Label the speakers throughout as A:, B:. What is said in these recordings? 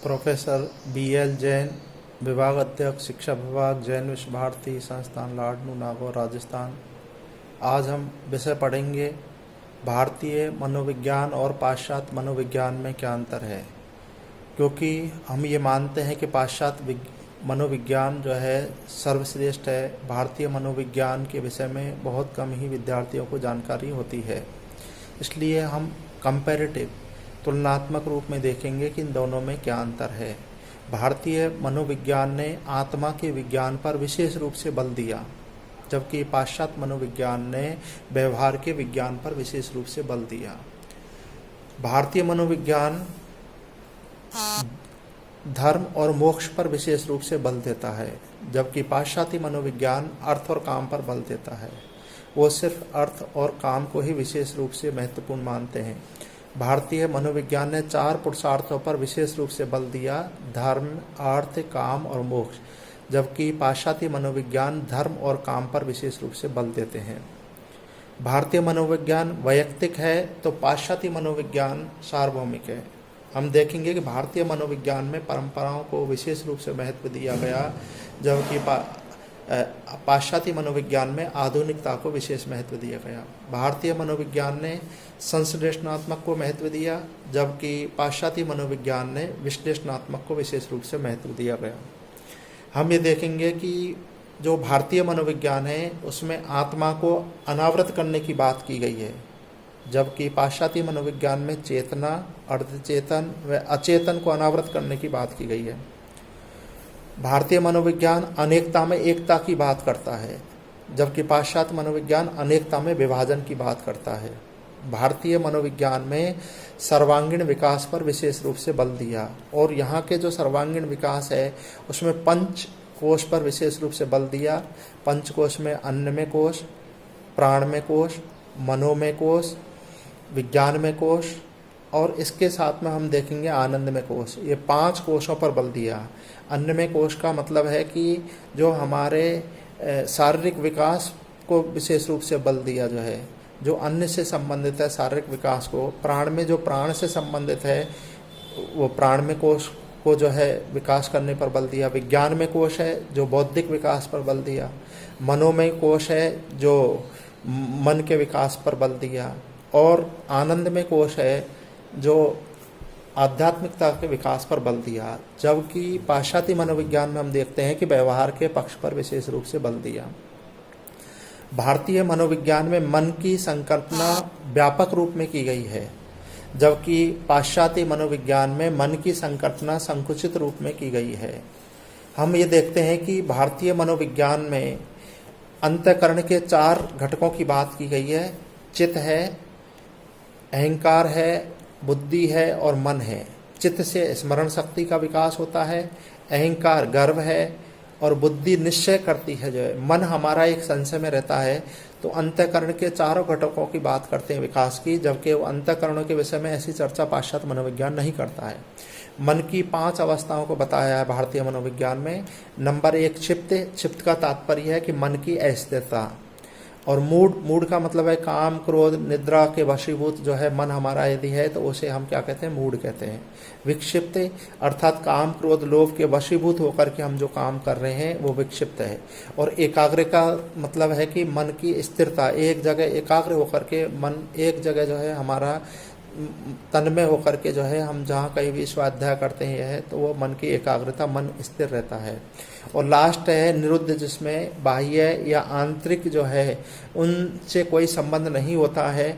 A: Professor BL Jain, विभाग अध्यक्ष शिक्षा विभाग, जैन विश्व भारती संस्थान, लाडनू, नागौर, राजस्थान। आज हम विषय पढ़ेंगे भारतीय मनोविज्ञान और पाश्चात्य मनोविज्ञान में क्या अंतर है। क्योंकि हम ये मानते हैं कि पाश्चात्य मनोविज्ञान जो है सर्वश्रेष्ठ है, भारतीय मनोविज्ञान के विषय में बहुत कम ही विद्यार्थियों को जानकारी होती है। इसलिए हम कंपैरेटिव तुलनात्मक रूप में देखेंगे कि इन दोनों में क्या अंतर है। भारतीय मनोविज्ञान ने आत्मा के विज्ञान पर विशेष रूप से बल दिया, जबकि पाश्चात्य मनोविज्ञान ने व्यवहार के विज्ञान पर विशेष रूप से बल दिया। भारतीय मनोविज्ञान धर्म और मोक्ष पर विशेष रूप से बल देता है, जबकि पाश्चात्य मनोविज्ञान अर्थ और काम पर बल देता है। वो सिर्फ अर्थ और काम को ही विशेष रूप से महत्वपूर्ण मानते हैं। भारतीय मनोविज्ञान ने 4 पुरुषार्थों पर विशेष रूप से बल दिया: धर्म, अर्थ, काम और मोक्ष, जबकि पाश्चात्य मनोविज्ञान धर्म और काम पर विशेष रूप से बल देते हैं। भारतीय मनोविज्ञान वैयक्तिक है तो पाश्चात्य मनोविज्ञान सार्वभौमिक है। हम देखेंगे कि भारतीय मनोविज्ञान में परंपराओं को विशेष रूप से महत्व दिया गया, जबकि पाश्चात्य मनोविज्ञान में आधुनिकता को विशेष महत्व दिया गया। भारतीय मनोविज्ञान ने संश्लेषणात्मक को महत्व दिया, जबकि पाश्चात्य मनोविज्ञान ने विश्लेषणात्मक को विशेष रूप से महत्व दिया गया। हम ये देखेंगे कि जो भारतीय मनोविज्ञान है उसमें आत्मा को अनावृत करने की बात की गई है, जबकि पाश्चात्य मनोविज्ञान में चेतना, अर्धचेतन व अचेतन को अनावृत करने की बात की गई है। भारतीय मनोविज्ञान अनेकता में एकता की बात करता है, जबकि पाश्चात्य मनोविज्ञान अनेकता में विभाजन की बात करता है। भारतीय मनोविज्ञान में सर्वांगीण विकास पर विशेष रूप से बल दिया, और यहाँ के जो सर्वांगीण विकास है उसमें पंच कोश पर विशेष रूप से बल दिया। पंचकोश में अन्नमय कोश, प्राणमय कोश, मनोमय कोश, विज्ञानमय कोश और इसके साथ में हम देखेंगे आनंदमय कोश। ये 5 कोशों पर बल दिया। अन्नमय कोश का मतलब है कि जो हमारे शारीरिक विकास को विशेष रूप से बल दिया, जो है जो अन्न से संबंधित है शारीरिक विकास को। प्राण में जो प्राण से संबंधित है वो प्राणमय कोश को जो है विकास करने पर बल दिया। विज्ञानमय कोश है जो बौद्धिक विकास पर बल दिया। मनोमय कोश है जो मन के विकास पर बल दिया, और आनंदमय कोश है जो आध्यात्मिकता के विकास पर बल दिया। जबकि पाश्चात्य मनोविज्ञान में हम देखते हैं कि व्यवहार के पक्ष पर विशेष रूप से बल दिया। भारतीय मनोविज्ञान में मन की संकल्पना व्यापक रूप में की गई है, जबकि पाश्चात्य मनोविज्ञान में मन की संकल्पना संकुचित रूप में की गई है। हम ये देखते हैं कि भारतीय मनोविज्ञान में अंतःकरण के 4 घटकों की बात की गई है। चित्त है, अहंकार है, बुद्धि है और मन है। चित्त से स्मरण शक्ति का विकास होता है, अहंकार गर्व है और बुद्धि निश्चय करती है। जो है मन हमारा एक संशय में रहता है। तो अंतःकरण के 4 घटकों की बात करते हैं विकास की, जबकि वो अंतःकरणों के विषय में ऐसी चर्चा पाश्चात्य मनोविज्ञान नहीं करता है। मन की 5 अवस्थाओं को बताया है भारतीय मनोविज्ञान में। नंबर 1 क्षिप्त। क्षिप्त का तात्पर्य है कि मन की अस्थिरता। और मूड का मतलब है काम, क्रोध, निद्रा के वशीभूत जो है मन हमारा यदि है तो उसे हम क्या कहते हैं, मूड कहते हैं। विक्षिप्त अर्थात काम, क्रोध, लोभ के वशीभूत होकर के हम जो काम कर रहे हैं वो विक्षिप्त है। और एकाग्र का मतलब है कि मन की स्थिरता, एक जगह एकाग्र होकर के मन एक जगह जो है हमारा तन्मय होकर के जो है हम जहाँ कहीं भी स्वाध्याय करते हैं तो वो मन की एकाग्रता, मन स्थिर रहता है। और लास्ट है निरुद्ध, जिसमें बाह्य या आंतरिक जो है उनसे कोई संबंध नहीं होता है।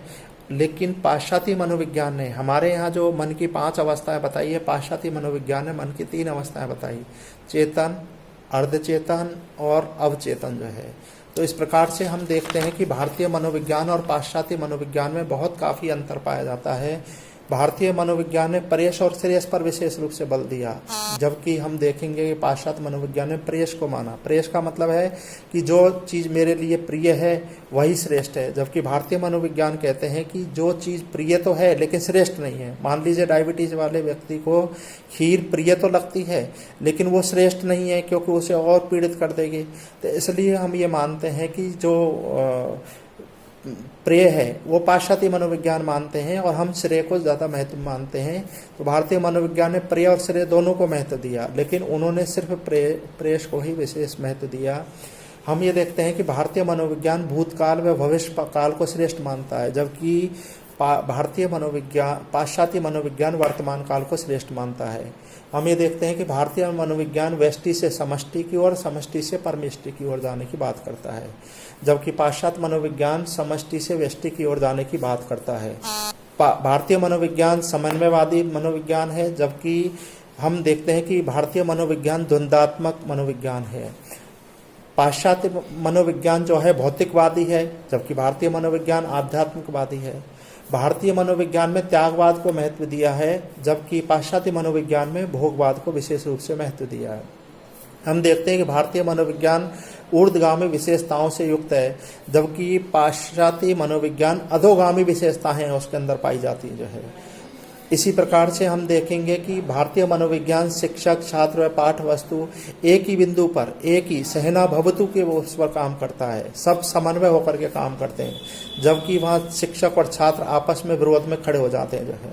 A: लेकिन पाश्चात्य मनोविज्ञान ने हमारे यहाँ जो मन की 5 अवस्थाएं बताई है, पाश्चात्य मनोविज्ञान ने मन की 3 अवस्थाएं बताई: चेतन, अर्धचेतन और अवचेतन जो है। तो इस प्रकार से हम देखते हैं कि भारतीय मनोविज्ञान और पाश्चात्य मनोविज्ञान में बहुत काफ़ी अंतर पाया जाता है। भारतीय मनोविज्ञान ने प्रेयस और श्रेयस पर विशेष रूप से बल दिया, जबकि हम देखेंगे कि पाश्चात्य मनोविज्ञान ने प्रेयस को माना। प्रेयस का मतलब है कि जो चीज़ मेरे लिए प्रिय है वही श्रेष्ठ है, जबकि भारतीय मनोविज्ञान कहते हैं कि जो चीज़ प्रिय तो है लेकिन श्रेष्ठ नहीं है। मान लीजिए डायबिटीज़ वाले व्यक्ति को खीर प्रिय तो लगती है लेकिन वो श्रेष्ठ नहीं है, क्योंकि उसे और पीड़ित कर देगी। तो इसलिए हम ये मानते हैं कि जो प्रिय है वो पाश्चात्य मनोविज्ञान मानते हैं और हम श्रेय को ज़्यादा महत्व मानते हैं। तो भारतीय मनोविज्ञान ने प्रिय और श्रेय दोनों को महत्व दिया, लेकिन उन्होंने सिर्फ प्रेयस को ही विशेष महत्व दिया। हम ये देखते हैं कि भारतीय मनोविज्ञान भूतकाल व भविष्य काल को श्रेष्ठ मानता है, जबकि पाश्चात्य मनोविज्ञान वर्तमान काल को श्रेष्ठ मानता है। हम ये देखते हैं कि भारतीय मनोविज्ञान व्यष्टि से समष्टि की ओर, समष्टि से परमेष्टि की ओर जाने की बात करता है, जबकि पाश्चात्य मनोविज्ञान समष्टि से व्यष्टि की ओर जाने की बात करता है। भारतीय मनोविज्ञान समन्वयवादी मनोविज्ञान है, जबकि हम देखते हैं कि भारतीय मनोविज्ञान द्वंद्वात्मक मनोविज्ञान है। पाश्चात्य मनोविज्ञान जो है भौतिकवादी है, जबकि भारतीय मनोविज्ञान आध्यात्मिकवादी है। भारतीय मनोविज्ञान में त्यागवाद को महत्व दिया है, जबकि पाश्चात्य मनोविज्ञान में भोगवाद को विशेष रूप से महत्व दिया है। हम देखते हैं कि भारतीय मनोविज्ञान ऊर्ध्वगामी विशेषताओं से युक्त है, जबकि पाश्चात्य मनोविज्ञान अधोगामी विशेषताएं उसके अंदर पाई जाती है जो है। इसी प्रकार से हम देखेंगे कि भारतीय मनोविज्ञान शिक्षक, छात्र व पाठ वस्तु एक ही बिंदु पर, एक ही सहना भवतु के वो उस पर काम करता है, सब समन्वय होकर के काम करते हैं, जबकि वहाँ शिक्षक और छात्र आपस में विरोध में खड़े हो जाते हैं जो है।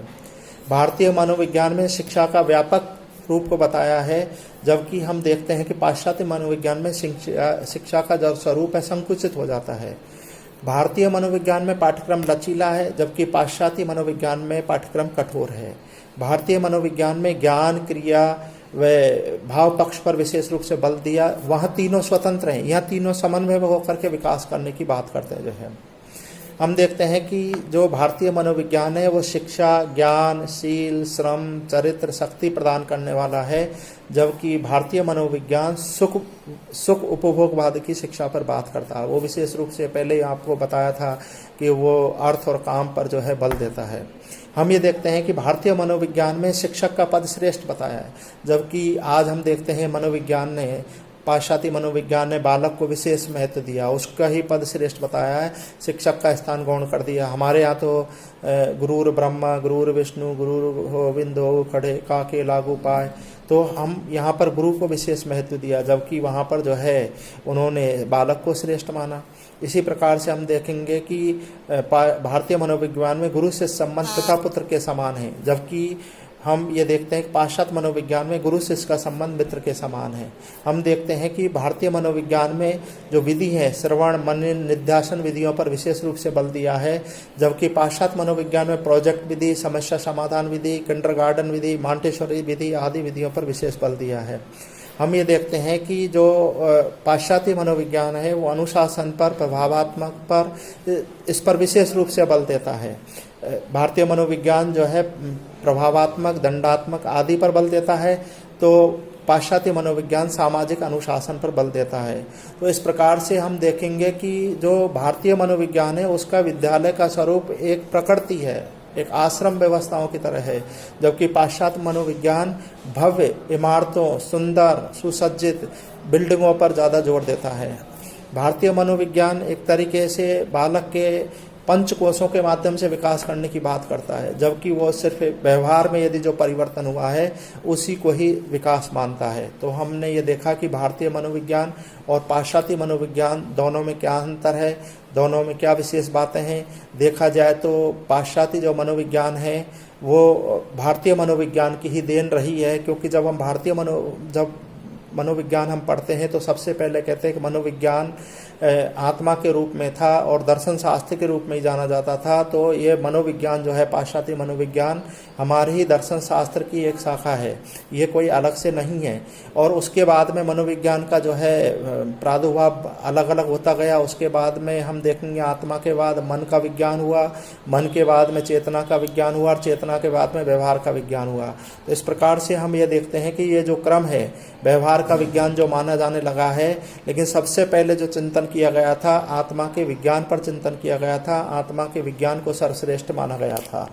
A: भारतीय मनोविज्ञान में शिक्षा का व्यापक रूप को बताया है, जबकि हम देखते हैं कि पाश्चात्य मनोविज्ञान में शिक्षा का जो स्वरूप है संकुचित हो जाता है। भारतीय मनोविज्ञान में पाठ्यक्रम लचीला है, जबकि पाश्चात्य मनोविज्ञान में पाठ्यक्रम कठोर है। भारतीय मनोविज्ञान में ज्ञान, क्रिया व भाव पक्ष पर विशेष रूप से बल दिया, वहाँ तीनों स्वतंत्र हैं, यहाँ तीनों समन्वय में होकर के विकास करने की बात करते हैं जो है। हम देखते हैं कि जो भारतीय मनोविज्ञान है वो शिक्षा, ज्ञान, शील, श्रम, चरित्र, शक्ति प्रदान करने वाला है, जबकि भारतीय मनोविज्ञान सुख उपभोगवाद की शिक्षा पर बात करता है। वो विशेष रूप से पहले ही आपको बताया था कि वो अर्थ और काम पर जो है बल देता है। हम ये देखते हैं कि भारतीय मनोविज्ञान में शिक्षक का पद श्रेष्ठ बताया है, जबकि आज हम देखते हैं मनोविज्ञान ने, पाश्चात्य मनोविज्ञान ने बालक को विशेष महत्व दिया, उसका ही पद श्रेष्ठ बताया है, शिक्षक का स्थान गौण कर दिया। हमारे यहाँ तो गुरुर ब्रह्मा, गुरुर विष्णु, गुरुर गोविंद हो खड़े काके लागू पाए, तो हम यहाँ पर गुरु को विशेष महत्व दिया, जबकि वहाँ पर जो है उन्होंने बालक को श्रेष्ठ माना। इसी प्रकार से हम देखेंगे कि भारतीय मनोविज्ञान में गुरु से संबंध पिता पुत्र के समान है, जबकि हम ये देखते हैं कि पाश्चात्य मनोविज्ञान में गुरु शिष्य का संबंध मित्र के समान है। हम देखते हैं कि भारतीय मनोविज्ञान में जो विधि है श्रवण, मनन, निध्यासन विधियों पर विशेष रूप से बल दिया है, जबकि पाश्चात्य मनोविज्ञान में प्रोजेक्ट विधि, समस्या समाधान विधि, किंडरगार्टन विधि, मॉन्टेसोरी विधि आदि विधियों पर विशेष बल दिया है। हम ये देखते हैं कि जो पाश्चात्य मनोविज्ञान है वो अनुशासन पर, प्रभावात्मक पर, इस पर विशेष रूप से बल देता है। भारतीय मनोविज्ञान जो है प्रभावात्मक, दंडात्मक आदि पर बल देता है, तो पाश्चात्य मनोविज्ञान सामाजिक अनुशासन पर बल देता है। तो इस प्रकार से हम देखेंगे कि जो भारतीय मनोविज्ञान है उसका विद्यालय का स्वरूप एक प्रकृति है, एक आश्रम व्यवस्थाओं की तरह है, जबकि पाश्चात्य मनोविज्ञान भव्य इमारतों, सुंदर सुसज्जित बिल्डिंगों पर ज़्यादा जोर देता है। भारतीय मनोविज्ञान एक तरीके से बालक के पंचकोशों के माध्यम से विकास करने की बात करता है, जबकि वो सिर्फ व्यवहार में यदि जो परिवर्तन हुआ है उसी को ही विकास मानता है। तो हमने ये देखा कि भारतीय मनोविज्ञान और पाश्चात्य मनोविज्ञान दोनों में क्या अंतर है, दोनों में क्या विशेष बातें हैं। देखा जाए तो पाश्चात्य जो मनोविज्ञान है वो भारतीय मनोविज्ञान की ही देन रही है, क्योंकि जब हम मनोविज्ञान हम पढ़ते हैं तो सबसे पहले कहते हैं कि मनोविज्ञान आत्मा के रूप में था और दर्शन शास्त्र के रूप में ही जाना जाता था। तो ये मनोविज्ञान जो है पाश्चात्य मनोविज्ञान हमारे ही दर्शन शास्त्र की एक शाखा है, ये कोई अलग से नहीं है। और उसके बाद में मनोविज्ञान का जो है प्रादुर्भाव अलग अलग होता गया। उसके बाद में हम देखेंगे आत्मा के बाद मन का विज्ञान हुआ, मन के बाद में चेतना का विज्ञान हुआ और चेतना के बाद में व्यवहार का विज्ञान हुआ। तो इस प्रकार से हम ये देखते हैं कि ये जो क्रम है व्यवहार का विज्ञान जो माना जाने लगा है, लेकिन सबसे पहले जो चिंतन किया गया था आत्मा के विज्ञान पर चिंतन किया गया था, आत्मा के विज्ञान को सर्वश्रेष्ठ माना गया था।